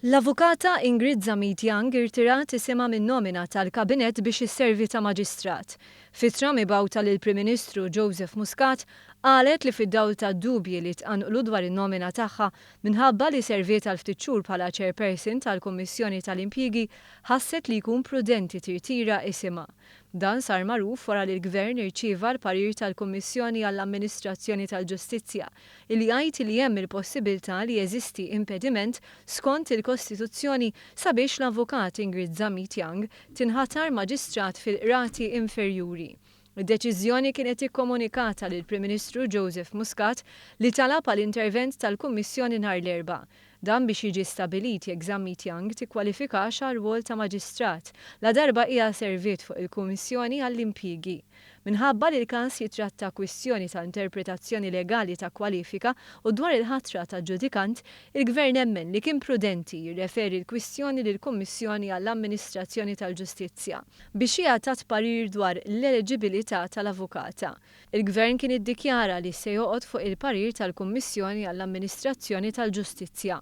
L-avukata Ingrid Zammit Young irtirat Isimha min-nomina tal-Kabinett biex isservi ta' Magistrat. Fittra mibgħuta lill-Prim Ministru Joseph Muscat qalet li fid-dawl tad-dubji li tqanqlu dwar in-nomina tagħha minħabba li serviet għal ftit xhur bħala chairperson tal-Kummissjoni tal-Impjiegi ħasset li jkun prudenti tirtira Isimha. Dan sar magħruf wara li l-Gvern irċieva l-parir tal-Kummissjoni għall-Amministrazzjoni tal-Ġustizzja illi jgħid li hemm il-possibilità li jeżisti impediment skont il-Kostituzzjoni sabiex l-avukat Ingrid Zammit Young tinħatar Magistrat fil-qrati inferjuri. Id-deċiżjoni kienet ikkomunikata lill-Prim Ministru Joseph Muscat li talab għall-intervent tal-Kummissjoni nhar l-Erbgħa. Dan biex jiġi stabilit jekk Zammit Young tikkwalifikax għar-rwol ta' Maġistrat la darba hija serviet fuq il-Kummissjoni għall-Impjiegi. Minħabba li l-każ jitratta kwistjoni ta' interpretazzjoni legali ta' kwalifika u dwar il-ħatra ta' ġudikant, il-Gvern nemmen li kien prudenti jirreferi l-kwistjoni lill-Kummissjoni għall-Amministrazzjoni tal-Ġustizzja biex hija tat parir dwar l-eliġibilità tal-avukata. Il-Gvern kien iddikjara li se joqgħod fuq il-parir tal-Kummissjoni għall-Amministrazzjoni tal-Ġustizzja.